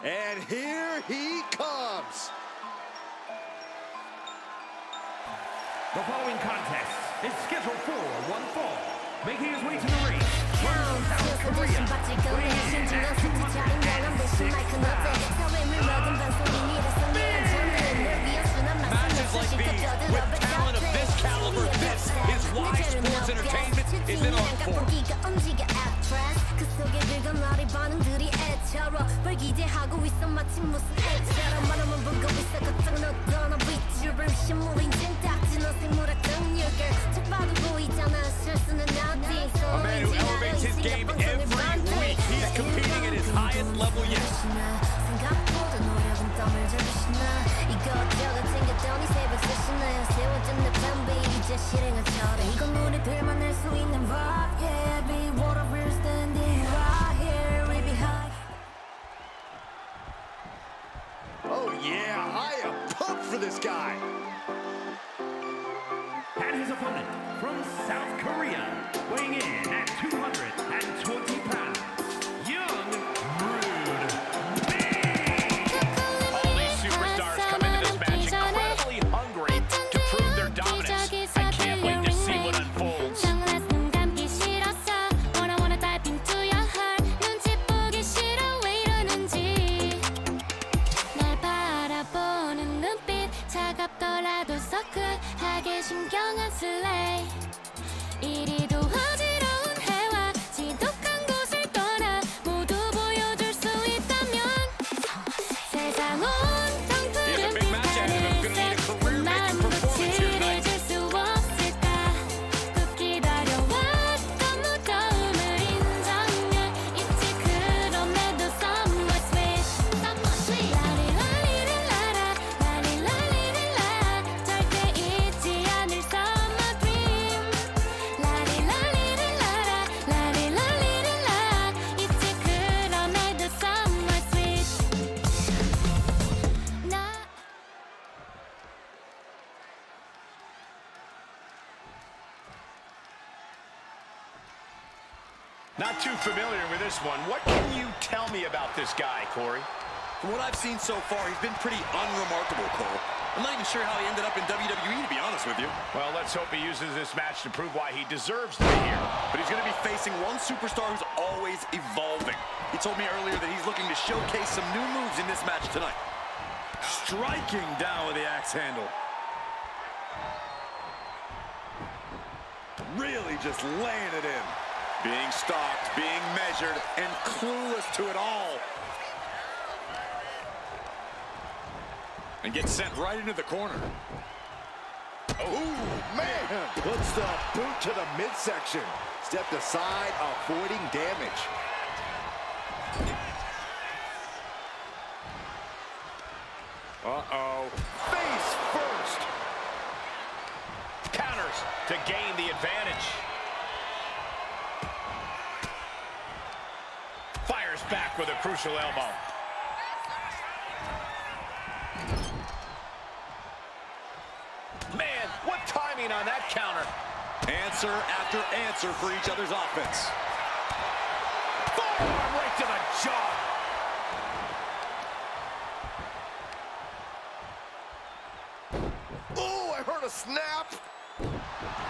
And here he comes. The following contest is scheduled for one fall. Making his way to the ring from South Korea, weighing in at 206 Matches like these, with talent of this caliber, this is why sports entertainment is in our form. A man who elevates his game every week. He's competing at his highest level yet. Oh yeah, I am pumped for this guy. and his opponent from South Korea, weighing in at 220 pounds, Young Rude Bing. All these superstars come into this match incredibly hungry to prove their dominance. I can't wait to see what unfolds. 차갑더라도 서클하게 신경을 쓸래 이리도 어지러운 해와 지독한 곳을 떠나 모두 보여줄 수 있다면 세상 온통 푸른 빛하늘색 맘도 칠해줄 수 없을까 꼭 기다려왔던 무더움을 인정해 있지 그럼에도 somewhat sweet 라리라리를 라라 라리라리를 라 절대 잊지 않을 summer dream 라리라리를 라라 라리라리를 라 있지 그럼에도 somewhat sweet 나 Not too familiar with this one. What can you tell me about this guy, Corey? From what I've seen so far, he's been pretty unremarkable, Cole. I'm not even sure how he ended up in WWE, to be honest with you. Well, let's hope he uses this match to prove why he deserves to be here. But he's going to be facing one superstar who's always evolving. He told me earlier that he's looking to showcase some new moves in this match tonight. Striking down with the axe handle. Really just laying it in. Being stalked, being measured, and clueless to it all. And gets sent right into the corner. Oh, man! Puts the boot to the midsection. Stepped aside, avoiding damage. Uh-oh. Face first! Counters to gain the advantage. Fires back with a crucial elbow. Man, what timing on that counter. Answer after answer for each other's offense. Forearm right to the jaw. Oh, I heard a snap!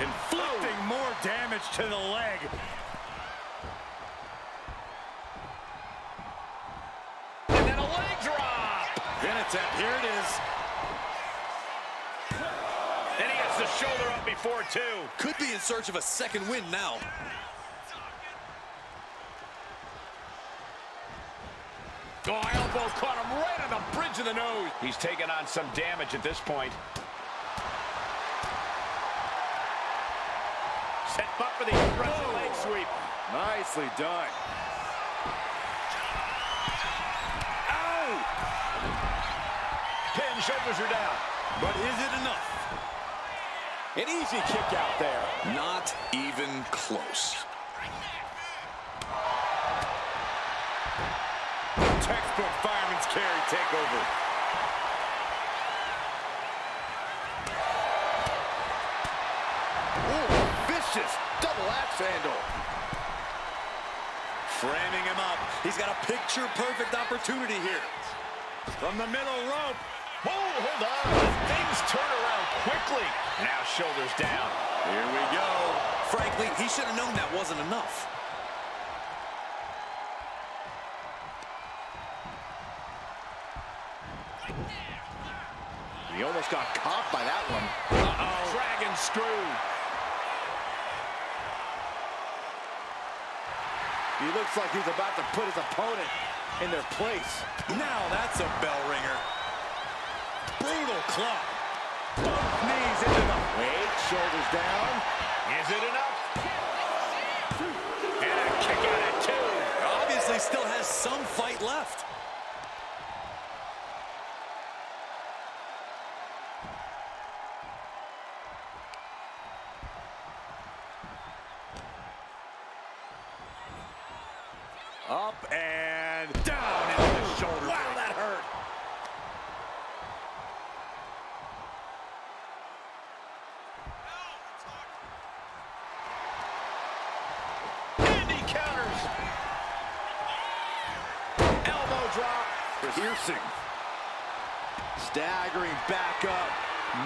Inflicting more damage to the leg. And then a leg drop. Then it's at, here it is. And he gets the shoulder up before two. Could be in search of a second win now. Oh, elbow caught him right on the bridge of the nose. He's taken on some damage at this point. Set up for the aggressive leg sweep. Nicely done. Ow! Pin, shoulders are down. But is it enough? An easy kick out there. Not even close. Textbook fireman's carry takeover. Ooh, vicious double axe handle. Framing him up. He's got a picture-perfect opportunity here. From the middle rope. Oh, hold on. Things turn around quickly. Now shoulders down. Here we go. Frankly, he should have known that wasn't enough. He almost got caught by that one. Uh-oh. Dragon screw. He looks like he's about to put his opponent in their place. Now that's a bell ringer. Brutal club. Both knees into the... Wait, shoulders down. Is it enough? And a kick out at two. Obviously still has some fight left. Up and down into the shoulder. Wow, that hurt. And he counters. Elbow drop. Piercing. Staggering back up,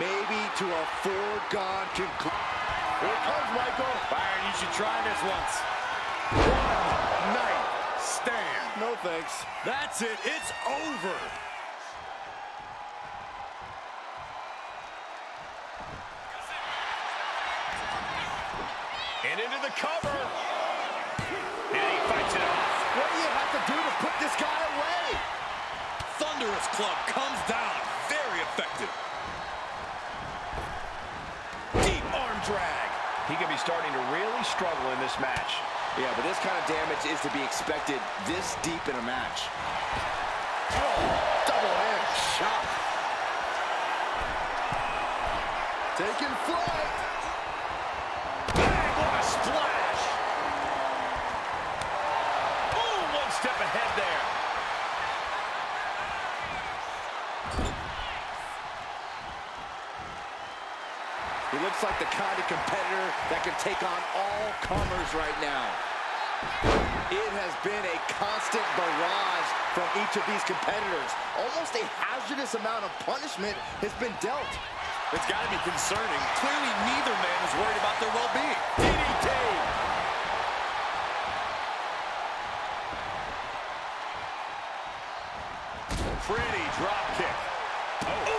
maybe to a foregone conclusion. Here comes Michael. Byron, you should try this once. One night Stand. No thanks. That's it. It's over. And into the cover. And he fights it off. What do you have to do to put this guy away? Thunderous club comes down. Very effective. Deep arm drag. He could be starting to really struggle in this match. Yeah, but this kind of damage is to be expected this deep in a match. Oh, double hand shot. Taking flight. Bang, what a splash. Ooh, one step ahead there. He looks like the kind of competitor that can take on all comers right now. It has been a constant barrage from each of these competitors. Almost a hazardous amount of punishment has been dealt. It's got to be concerning. Clearly, neither man is worried about their well-being. DDT. Pretty drop kick. Oh. Ooh.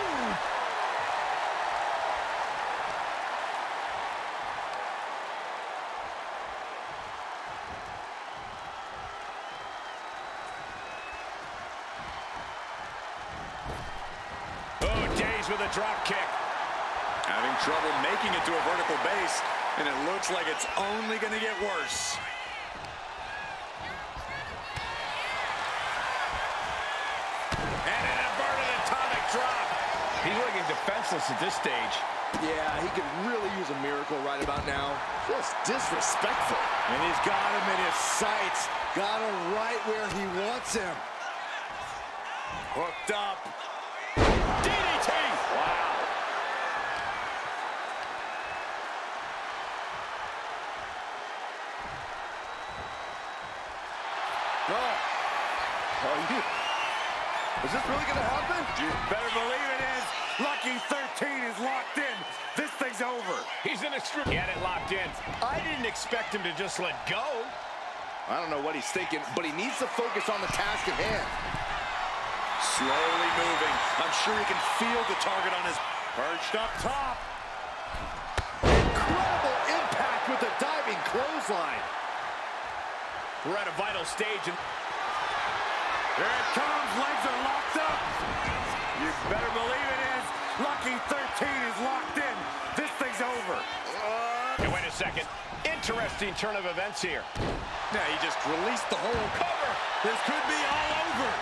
With a drop kick. Having trouble making it to a vertical base, and it looks like it's only going to get worse. And an inverted atomic drop. He's looking defenseless at this stage. Yeah, he could really use a miracle right about now. Just disrespectful. And he's got him in his sights. Got him right where he wants him. Hooked up. DDT! Wow. Is this really going to happen? You better believe it is. Lucky 13 is locked in. This thing's over. He's in a strip. He had it locked in. I didn't expect him to just let go. I don't know what he's thinking, but he needs to focus on the task at hand. Slowly moving. I'm sure he can feel the target on his perched up top. Incredible impact with the diving clothesline. We're at a vital stage. And here it comes. Legs are locked up. You better believe it is. Lucky 13 is locked in. This thing's over. Hey, wait a second. Interesting turn of events here. Yeah, he just released the whole cover. This could be all over.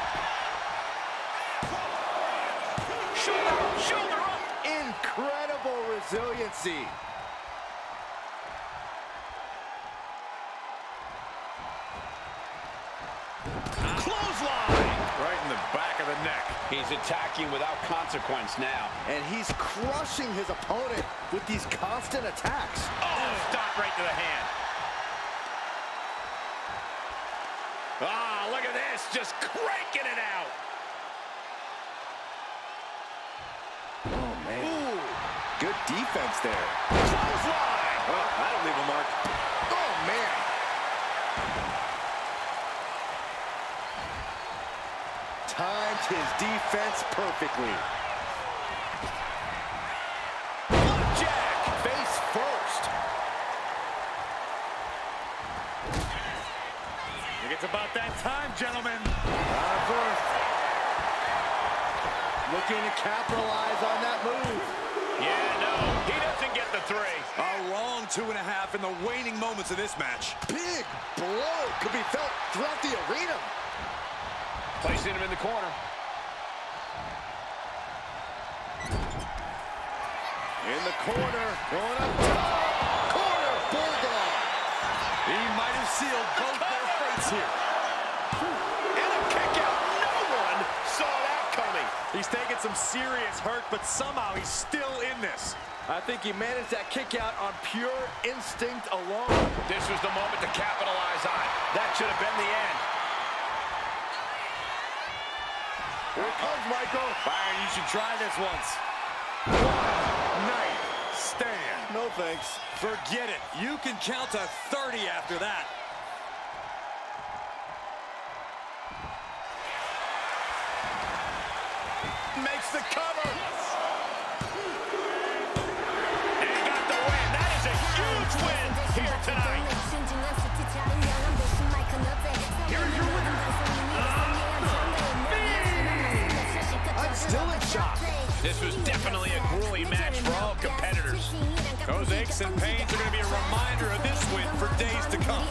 Shoulder up. Incredible resiliency. Clothesline. Right in the back of the neck. He's attacking without consequence now. And he's crushing his opponent with these constant attacks. Oh, stop right to the hand. Ah, look at this, just cranking it out. Oh, man. Ooh, good defense there. Clothesline. Oh, that'll leave a mark. Oh, man. Timed his defense perfectly. Jack, Face first. I think it's about that time, gentlemen. First. Looking to capitalize on that move. yeah, no, he doesn't get the 3. A long 2.5 in the waning moments of this match. Big blow could be felt throughout the arena. Placing him in the corner. In the corner, going up top. Corner bulldog. He might have sealed both their fates here. And a kick out. No one saw that coming. He's taking some serious hurt, but somehow he's still in this. I think he managed that kick out on pure instinct alone. This was the moment to capitalize on. That should have been the end. Here it comes, Michael. Byron, you should try this once. One night stand. No thanks. Forget it. You can count to 30 after that. Makes the cover. And got the win. That is a huge win here tonight. Here's your winner. I'm still in shock. This was definitely a grueling match for all competitors. Those aches and pains are going to be a reminder of this win for days to come.